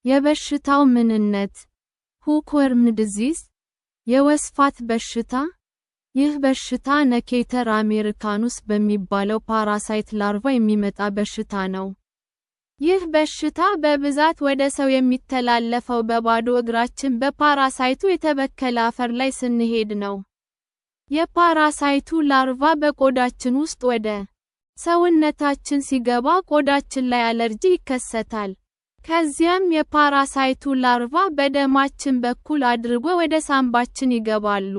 የበሽታው ምንነት ሁክወርም ዲዚዝ የወስፋት በሽታ ይህ በሽታ ነኬተር አሜሪካኑስ በሚባለው ፓራሳይት ላርቫ የሚመጣ በሽታ ነው። ይህ በሽታ በብዛት ወደ ሰው የሚተላለፈው በባዶ እግራችን በፓራሳይቱ የተበከለ አፈር ላይ ስንሄድ ነው። የፓራሳይቱ ላርቫ በቆዳችን ውስጥ ወደ ሰውነታችን ሲገባ ቆዳችን ላይ አለርጂ ይከሰታል። ከዚያም የፓራሳይቱ ላርቫ በደማችን በኩል አድርጎ ወደ ሳምባችን ይገባሉ።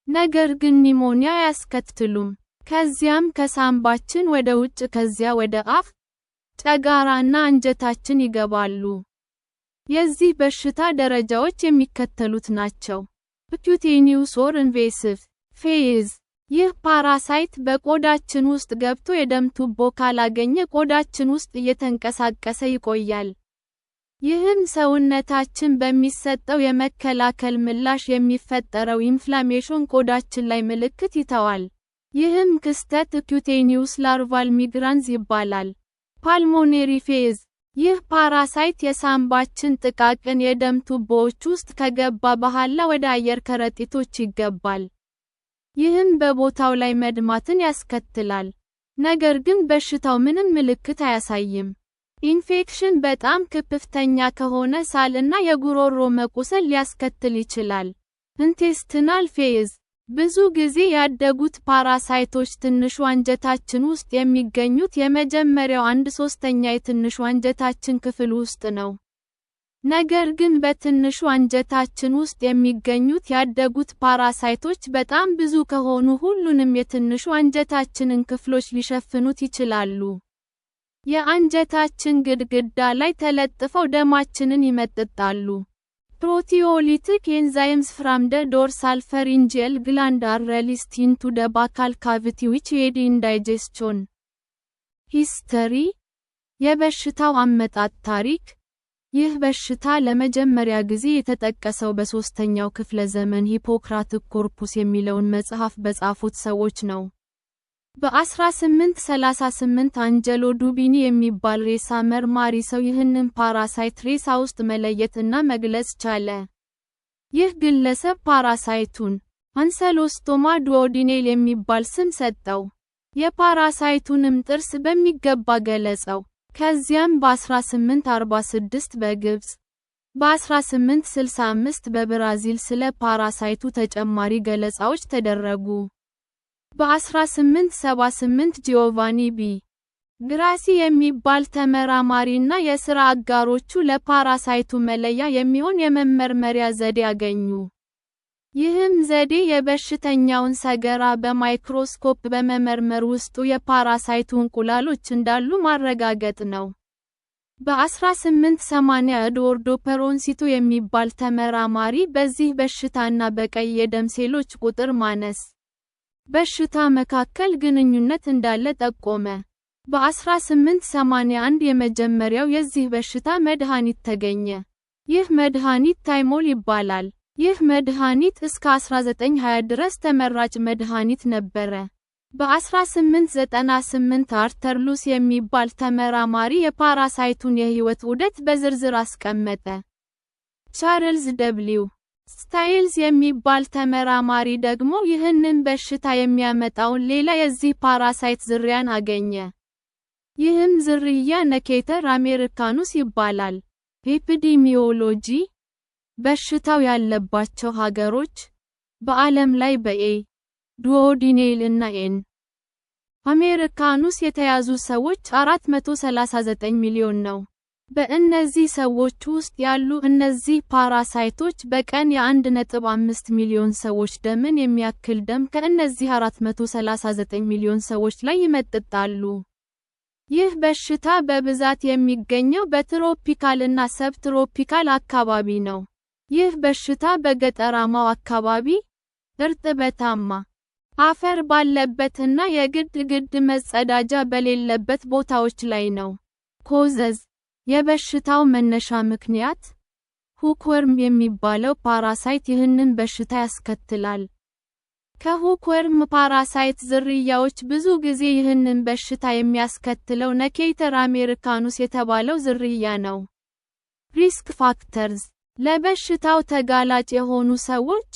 ነገር ግን ኒሞኒያ አያስከትሉም። ከዚያም ከሳምባችን ወደ ውጭ ከዚያ ወደ አፍ፣ ጨጓራና አንጀታችን ይገባሉ። የዚህ በሽታ ደረጃዎች የሚከተሉት ናቸው። ኪዩቴኒየስ ኦር ኢንቬሲቭ ፌዝ ይህ ፓራሳይት በቆዳችን ውስጥ ገብቶ የደም ቱቦ ካላገኘ ቆዳችን ውስጥ እየተንቀሳቀሰ ይቆያል። ይህም ሰውነታችን በሚሰጠው የመከላከል ምላሽ የሚፈጠረው ኢንፍላሜሽን ቆዳችን ላይ ምልክት ይተዋል። ይህም ክስተት ኪዩቴኒየስ ላርቫል ሚግራንስ ይባላል። ፓልሞኔሪ ፌዝ ይህ ፓራሳይት የሳምባችን ጥቃቅን የደም ቱቦዎች ውስጥ ከገባ በኋላ ወደ አየር ከረጢቶች ይገባል። ይህም በቦታው ላይ መድማትን ያስከትላል። ነገር ግን በሽታው ምንም ምልክት አያሳይም። ኢንፌክሽን በጣም ከፍተኛ ከሆነ ሳል እና የጉሮሮ መቁሰል ሊያስከትል ይችላል። ኢንቴስቲናል ፌዝ ብዙ ጊዜ ያደጉት ፓራሳይቶች ትንሹ አንጀታችን ውስጥ የሚገኙት የመጀመሪያው 1/3 የትንሹ አንጀታችን ክፍል ውስጥ ነው። ነገር ግን በትንሹ አንጀታችን ውስጥ የሚገኙት ያደጉት ፓራሳይቶች በጣም ብዙ ከሆኑ ሁሉንም የትንሹ አንጀታችንን ክፍሎች ሊሸፍኑት ይችላሉ። የአንጀታችን ግድግዳ ላይ ተለጥፈው ደማችንን ይመጥጣሉ። ፕሮቲዮሊቲክ ኤንዛይምስ ፍራም ደ ዶርሳል ፈሪንጂያል ግላንድ አር ሪሊዝድ ኢንቱ ደ ባካል ካቪቲ ዊች ኤድ ኢን ዳይጀስሽን። ሂስተሪ የበሽታው አመጣጥ ታሪክ ይህ በሽታ ለመጀመሪያ ጊዜ የተጠቀሰው በ3ኛው ክፍለ ዘመን ሂፖክራቲክ ኮርፑስ የሚለውን መጽሐፍ በጻፉት ሰዎች ነው። በ1838 አንጀሎ ዱቢኒ የሚባል ሬሳ መርማሪ ሰው ይህንን ፓራሳይት ሬሳ ውስጥ መለየት እና መግለጽ ቻለ። ይህ ግለሰብ ፓራሳይቱን አንሰሎስቶማ ዱኦዲኔል የሚባል ስም ሰጠው። የፓራሳይቱንም ጥርስ በሚገባ ገለጸው። ከዚያም በ1846 በግብፅ፣ በ1865 በብራዚል ስለ ፓራሳይቱ ተጨማሪ ገለጻዎች ተደረጉ። በ1878 ጂዮቫኒ ቢ. ግራሲ የሚባል ተመራማሪና የሥራ አጋሮቹ ለፓራሳይቱ መለያ የሚሆን የመመርመሪያ ዘዴ አገኙ። ይህም ዘዴ የበሽተኛውን ሰገራ በማይክሮስኮፕ በመመርመር ውስጡ የፓራሳይቱ እንቁላሎች እንዳሉ ማረጋገጥ ነው። በ1880 ኤድዋርዶ ፐሮንሲቶ የሚባል ተመራማሪ በዚህ በሽታና በቀይ የደም ሴሎች ቁጥር ማነስ በሽታ መካከል ግንኙነት እንዳለ ጠቆመ። በ1881 የመጀመሪያው የዚህ በሽታ መድኃኒት ተገኘ። ይህ መድኃኒት ታይሞል ይባላል። ይህ መድኃኒት እስከ 1920 ድረስ ተመራጭ መድኃኒት ነበረ። በ1898 አርተር ሉስ የሚባል ተመራማሪ የፓራሳይቱን የህይወት ዑደት በዝርዝር አስቀመጠ። ቻርልስ ደብሊው. ስታይልስ የሚባል ተመራማሪ ደግሞ ይህንን በሽታ የሚያመጣውን ሌላ የዚህ ፓራሳይት ዝርያን አገኘ። ይህም ዝርያ ነኬተር አሜሪካኑስ ይባላል። ኤፒዲሚዮሎጂ በሽታው ያለባቸው ሀገሮች በዓለም ላይ በኤ ዱኦዲኔል እና ኤን አሜሪካኑስ የተያዙ ሰዎች 439 ሚሊዮን ነው። በእነዚህ ሰዎች ውስጥ ያሉ እነዚህ ፓራሳይቶች በቀን የ1.5 ሚሊዮን ሰዎች ደምን የሚያክል ደም ከእነዚህ 439 ሚሊዮን ሰዎች ላይ ይመጥጣሉ። ይህ በሽታ በብዛት የሚገኘው በትሮፒካል እና ሰብትሮፒካል አካባቢ ነው። ይህ በሽታ በገጠራማው አካባቢ፣ እርጥበታማ አፈር ባለበትና የግድ መጸዳጃ በሌለበት ቦታዎች ላይ ነው። ኮዘዝ የበሽታው መነሻ ምክንያት ሁክወርም የሚባለው ፓራሳይት ይህንን በሽታ ያስከትላል። ከሁክወርም ፓራሳይት ዝርያዎች ብዙ ጊዜ ይህንን በሽታ የሚያስከትለው ነኬተር አሜሪካኑስ የተባለው ዝርያ ነው። ሪስክ ፋክተርስ ለበሽታው ተጋላጭ የሆኑ ሰዎች፣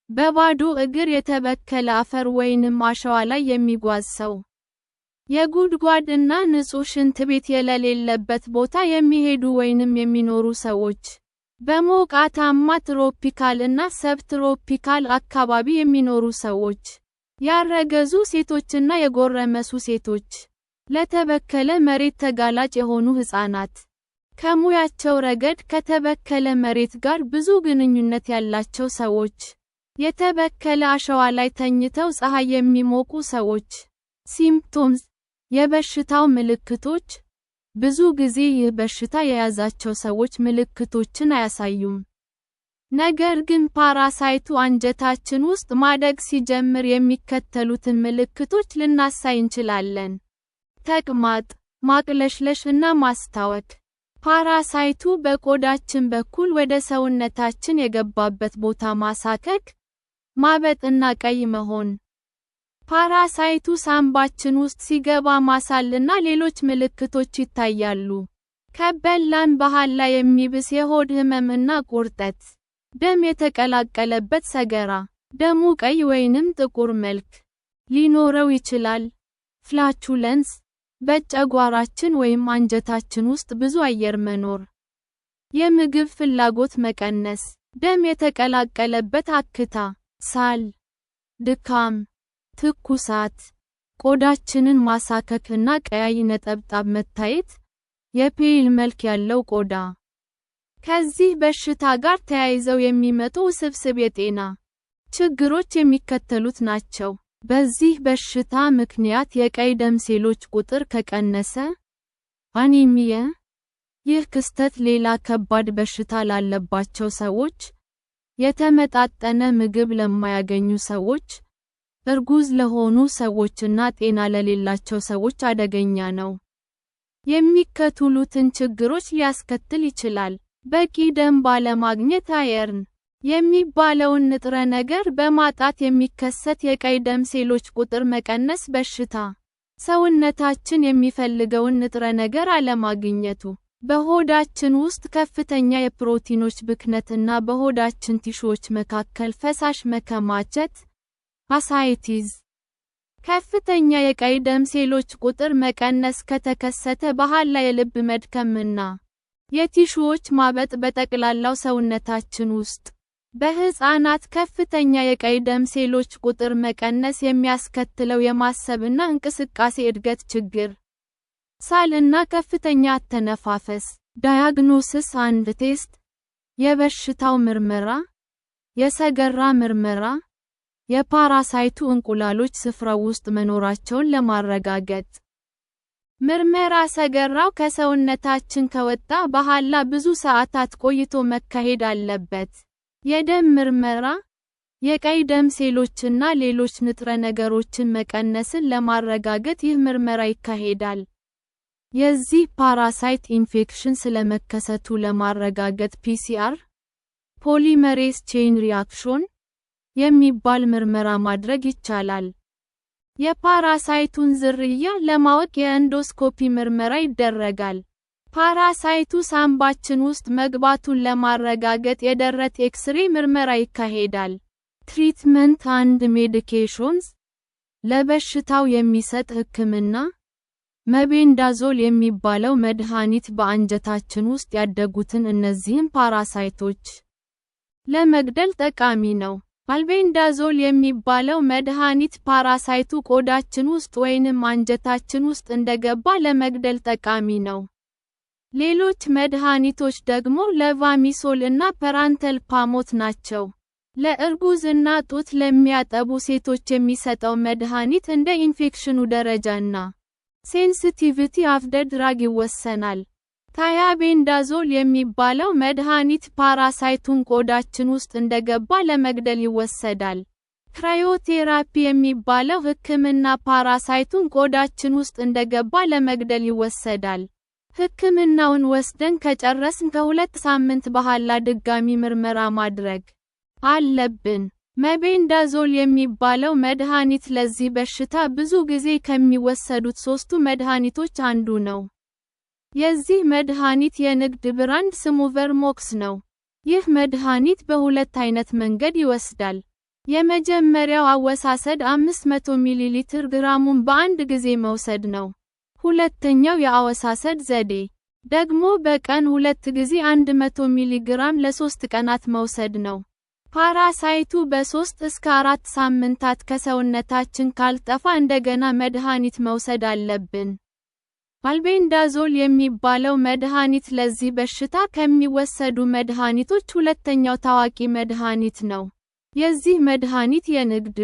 በባዶ እግር የተበከለ አፈር ወይንም አሸዋ ላይ የሚጓዝ ሰው፣ የጉድጓድ እና ንጹህ ሽንት ቤት የሌለበት ቦታ የሚሄዱ ወይንም የሚኖሩ ሰዎች፣ በሞቃታማ ትሮፒካል እና ሰብትሮፒካል አካባቢ የሚኖሩ ሰዎች፣ ያረገዙ ሴቶችና የጎረመሱ ሴቶች፣ ለተበከለ መሬት ተጋላጭ የሆኑ ሕፃናት፣ ከሙያቸው ረገድ ከተበከለ መሬት ጋር ብዙ ግንኙነት ያላቸው ሰዎች፣ የተበከለ አሸዋ ላይ ተኝተው ፀሐይ የሚሞቁ ሰዎች። ሲምፕቶምስ የበሽታው ምልክቶች ብዙ ጊዜ ይህ በሽታ የያዛቸው ሰዎች ምልክቶችን አያሳዩም። ነገር ግን ፓራሳይቱ አንጀታችን ውስጥ ማደግ ሲጀምር የሚከተሉትን ምልክቶች ልናሳይ እንችላለን። ተቅማጥ፣ ማቅለሽለሽ እና ማስታወክ። ፓራሳይቱ በቆዳችን በኩል ወደ ሰውነታችን የገባበት ቦታ ማሳከክ፣ ማበጥ እና ቀይ መሆን። ፓራሳይቱ ሳምባችን ውስጥ ሲገባ ማሳል እና ሌሎች ምልክቶች ይታያሉ። ከበላን በኋላ የሚብስ የሆድ ህመም እና ቁርጠት። ደም የተቀላቀለበት ሰገራ። ደሙ ቀይ ወይንም ጥቁር መልክ ሊኖረው ይችላል። ፍላቹለንስ በጨጓራችን ወይም አንጀታችን ውስጥ ብዙ አየር መኖር። የምግብ ፍላጎት መቀነስ። ደም የተቀላቀለበት አክታ። ሳል፣ ድካም፣ ትኩሳት፣ ቆዳችንን ማሳከክ እና ቀያይ ነጠብጣብ መታየት። የፔል መልክ ያለው ቆዳ። ከዚህ በሽታ ጋር ተያይዘው የሚመጡ ውስብስብ የጤና ችግሮች የሚከተሉት ናቸው። በዚህ በሽታ ምክንያት የቀይ ደም ሴሎች ቁጥር ከቀነሰ፣ አኒሚያ። ይህ ክስተት ሌላ ከባድ በሽታ ላለባቸው ሰዎች፣ የተመጣጠነ ምግብ ለማያገኙ ሰዎች፣ እርጉዝ ለሆኑ ሰዎችና ጤና ለሌላቸው ሰዎች አደገኛ ነው። የሚከተሉትን ችግሮች ሊያስከትል ይችላል። በቂ ደም ባለማግኘት አየርን የሚባለውን ንጥረ ነገር በማጣት የሚከሰት የቀይ ደም ሴሎች ቁጥር መቀነስ በሽታ። ሰውነታችን የሚፈልገውን ንጥረ ነገር አለማግኘቱ። በሆዳችን ውስጥ ከፍተኛ የፕሮቲኖች ብክነት እና በሆዳችን ቲሹዎች መካከል ፈሳሽ መከማቸት። አሳይቲስ ከፍተኛ የቀይ ደም ሴሎች ቁጥር መቀነስ ከተከሰተ በኋላ የልብ መድከምና የቲሹዎች ማበጥ በጠቅላላው ሰውነታችን ውስጥ። በሕፃናት ከፍተኛ የቀይ ደም ሴሎች ቁጥር መቀነስ የሚያስከትለው የማሰብና እንቅስቃሴ እድገት ችግር። ሳል እና ከፍተኛ አተነፋፈስ። ዳያግኖሲስ አንድ ቴስት። የበሽታው ምርመራ። የሰገራ ምርመራ። የፓራሳይቱ እንቁላሎች ስፍራው ውስጥ መኖራቸውን ለማረጋገጥ። ምርመራ ሰገራው ከሰውነታችን ከወጣ በኋላ ብዙ ሰዓታት ቆይቶ መካሄድ አለበት። የደም ምርመራ የቀይ ደም ሴሎችና ሌሎች ንጥረ ነገሮችን መቀነስን ለማረጋገጥ ይህ ምርመራ ይካሄዳል። የዚህ ፓራሳይት ኢንፌክሽን ስለመከሰቱ ለማረጋገጥ ፒሲአር ፖሊመሬዝ ቼይን ሪአክሽን የሚባል ምርመራ ማድረግ ይቻላል። የፓራሳይቱን ዝርያ ለማወቅ የኤንዶስኮፒ ምርመራ ይደረጋል። ፓራሳይቱ ሳምባችን ውስጥ መግባቱን ለማረጋገጥ የደረት ኤክስሬ ምርመራ ይካሄዳል። ትሪትመንት አንድ ሜዲኬሽንስ ለበሽታው የሚሰጥ ሕክምና። መቤንዳዞል የሚባለው መድኃኒት በአንጀታችን ውስጥ ያደጉትን እነዚህን ፓራሳይቶች ለመግደል ጠቃሚ ነው። አልቤንዳዞል የሚባለው መድኃኒት ፓራሳይቱ ቆዳችን ውስጥ ወይንም አንጀታችን ውስጥ እንደገባ ለመግደል ጠቃሚ ነው። ሌሎች መድኃኒቶች ደግሞ ሌቫሚሶል እና ፐራንተልፓሞት ናቸው። ለእርጉዝ እና ጡት ለሚያጠቡ ሴቶች የሚሰጠው መድኃኒት እንደ ኢንፌክሽኑ ደረጃና ሴንሲቲቪቲ ኦፍ ዘ ድራግ ይወሰናል። ታያቤንዳዞል የሚባለው መድኃኒት ፓራሳይቱን ቆዳችን ውስጥ እንደገባ ለመግደል ይወሰዳል። ክራዮቴራፒ የሚባለው ሕክምና ፓራሳይቱን ቆዳችን ውስጥ እንደገባ ለመግደል ይወሰዳል። ሕክምናውን ወስደን ከጨረስን ከ2 ሳምንት በኋላ ድጋሚ ምርመራ ማድረግ አለብን። መቤንዳዞል የሚባለው መድኃኒት ለዚህ በሽታ ብዙ ጊዜ ከሚወሰዱት 3ቱ መድኃኒቶች አንዱ ነው። የዚህ መድኃኒት የንግድ ብራንድ ስሙ ቨርሞክስ ነው። ይህ መድኃኒት በሁለት አይነት መንገድ ይወስዳል። የመጀመሪያው አወሳሰድ 500 ሚሊ ሊትር ግራሙን በአንድ ጊዜ መውሰድ ነው። ሁለተኛው የአወሳሰድ ዘዴ ደግሞ በቀን 2 ጊዜ 100 ሚሊ ግራም ለ3 ቀናት መውሰድ ነው። ፓራሳይቱ በ3 እስከ 4 ሳምንታት ከሰውነታችን ካልጠፋ እንደገና መድኃኒት መውሰድ አለብን። አልቤንዳዞል የሚባለው መድኃኒት ለዚህ በሽታ ከሚወሰዱ መድኃኒቶች ሁለተኛው ታዋቂ መድኃኒት ነው። የዚህ መድኃኒት የንግድ